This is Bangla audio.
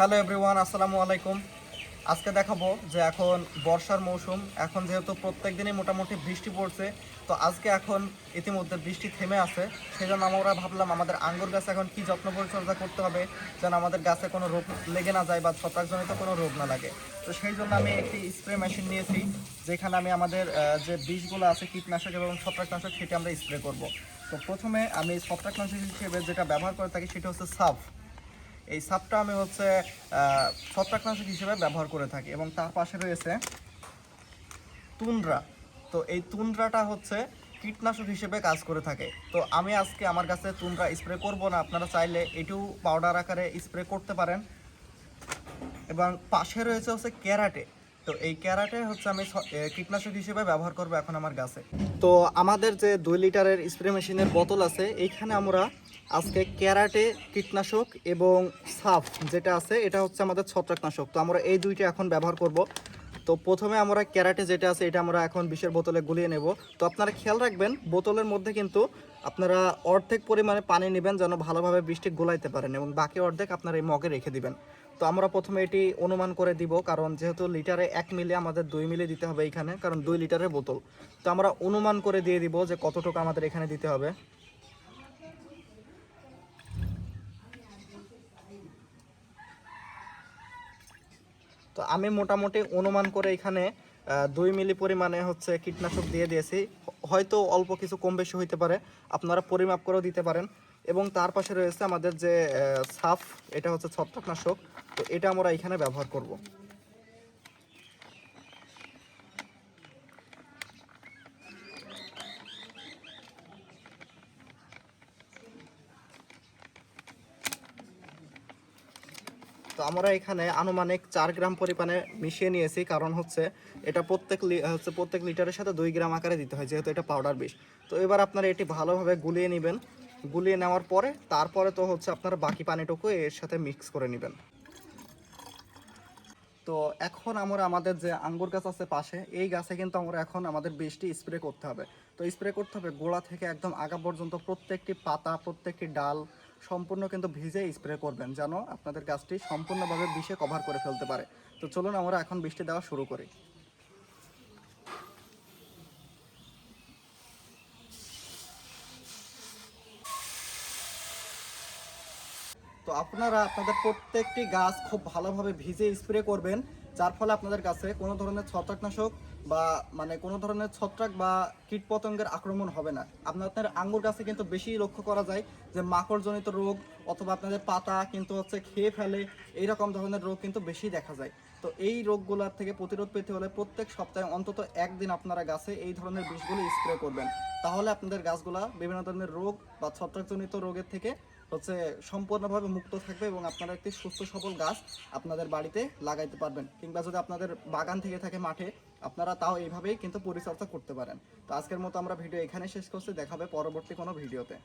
হ্যালো এভরিওয়ান, আসসালামু আলাইকুম। আজকে দেখাবো যে এখন বর্ষার মৌসুম। এখন যেহেতু প্রত্যেক দিনই মোটামুটি বৃষ্টি পড়ছে, তো আজকে এখন ইতিমধ্যে বৃষ্টি থেমে আছে। সেই জন্য আমরা ভাবলাম আমাদের আঙ্গুর গাছে এখন কি যত্ন পরিচর্যা করতে হবে যেন আমাদের গাছে কোনো রোগ লেগে না যায় বা ছত্রাকজনিত কোনো রোগ না লাগে। তো সেই জন্য আমি একটি স্প্রে মেশিন নিয়েছি, যেখানে আমি আমাদের যে বিষগুলো আছে কীটনাশক এবং ছত্রাকনাশক সেটি আমরা স্প্রে করব। তো প্রথমে আমি ছত্রাকনাশক হিসেবে যেটা ব্যবহার করে থাকি সেটা হচ্ছে সাফ। এই সাপটা আমি হচ্ছে ছত্রাকনাশক হিসেবে ব্যবহার করে থাকি এবং তার পাশে রয়েছে তুন্দ্রা। তো এই তুন্দ্রাটা হচ্ছে কীটনাশক হিসেবে কাজ করে থাকে। তো আমি আজকে আমার কাছে তুন্দ্রা স্প্রে করব না, আপনারা চাইলে এটিও পাউডার আকারে স্প্রে করতে পারেন। এবং পাশে রয়েছে হচ্ছে ক্যারাটে। তো এই ক্যারাটে হচ্ছে আমি কীটনাশক হিসেবে ব্যবহার করব এখন আমার গাছে। তো আমাদের যে 2 লিটারের স্প্রে মেশিনের বোতল আছে, এইখানে আমরা আজকে ক্যারাটে কীটনাশক এবং সাফ যেটা আছে এটা হচ্ছে আমাদের ছত্রাকনাশক। তো আমরা এই দুইটা এখন ব্যবহার করব। তো প্রথমে আমরা ক্যারাটে যেটা আছে এটা আমরা এখন বিষের বোতলে গুলিয়ে নেব। তো আপনারা খেয়াল রাখবেন বোতলের মধ্যে কিন্তু আপনারা অর্ধেক পরিমাণে পানি নেবেন যেন ভালোভাবে বৃষ্টি গোলাইতে পারেন, এবং বাকি অর্ধেক আপনারা এই মগে রেখে দিবেন। তো আমরা প্রথমে এটি অনুমান করে দিব, কারণ যেহেতু লিটারে 1 মিলি আমাদের 2 মিলি দিতে হবে এইখানে, কারণ 2 লিটারের বোতল। তো আমরা অনুমান করে দিয়ে দিব যে কতটুকু আমাদের এখানে দিতে হবে। তো আমি মোটামুটি অনুমান করে এখানে 2 মিলি পরিমাণে হচ্ছে কীটনাশক দিয়ে দিয়েছি। হয়তো অল্প কিছু কম বেশি হইতে পারে, আপনারা পরিমাপ করেও দিতে পারেন। এবং তার পাশে রয়েছে আমাদের যে সাফ, এটা হচ্ছে ছত্রাকনাশক। তো এটা আমরা এখানে ব্যবহার করব। তো আমরা এখানে আনুমানিক 4 গ্রাম পরিমাণে মিশিয়ে নিয়েছি, কারণ হচ্ছে এটা প্রত্যেক লিটারের সাথে 2 গ্রাম আকারে দিতে হয়, যেহেতু এটা পাউডার বিষ। তো এবার আপনারা এটি ভালোভাবে গুলিয়ে নেবেন। গুলিয়ে নেওয়ার পরে তারপরে তো হচ্ছে আপনারা বাকি পানিটুকু এর সাথে মিক্স করে নেবেন। তো এখন আমরা আমাদের যে আঙ্গুর গাছ আছে পাশে, এই গাছে কিন্তু আমরা এখন আমাদের বিষটি স্প্রে করতে হবে। তো স্প্রে করতে হবে গোড়া থেকে একদম আগা পর্যন্ত, প্রত্যেকটি পাতা প্রত্যেকটি ডাল সম্পূর্ণ কিন্তু ভিজে স্প্রে করবেন যেন আপনাদের গাছটি সম্পূর্ণভাবে বিষে কভার করে ফেলতে পারে। তো চলুন আমরা এখন বৃষ্টি দেওয়া শুরু করি। তো আপনারা আপনাদের প্রত্যেকটি গাছ খুব ভালোভাবে ভিজে স্প্রে করবেন, যার ফলে আপনাদের গাছে কোনো ধরনের ছত্রাকনাশক বা কোনো ধরনের ছত্রাক বা কীটপতঙ্গের আক্রমণ হবে না। আপনাদের আঙ্গুর গাছে কিন্তু বেশি লক্ষ্য করা যায় যে মাকড়জনিত রোগ অথবা আপনাদের পাতা কিন্তু হচ্ছে খেয়ে ফেলে, এইরকম ধরনের রোগ কিন্তু বেশি দেখা যায়। তো এই রোগগুলোর থেকে প্রতিরোধ পেতে হলে প্রত্যেক সপ্তাহে অন্তত একদিন আপনারা গাছে এই ধরনের বিষগুলো স্প্রে করবেন। তাহলে আপনাদের গাছগুলা বিভিন্ন ধরনের রোগ বা ছত্রাকজনিত রোগের থেকে হচ্ছে সম্পূর্ণভাবে মুক্ত থাকবে, এবং আপনারা একটি সুস্থ সবল গাছ আপনাদের বাড়িতে লাগাইতে পারবেন, কিংবা যদি আপনাদের বাগান থেকে থাকে মাঠে, আপনারা তাও এইভাবেই কিন্তু পরিচর্যা করতে পারেন। তো আজকের মতো আমরা ভিডিও এখানে শেষ করছি, দেখাবে পরবর্তী কোনো ভিডিওতে।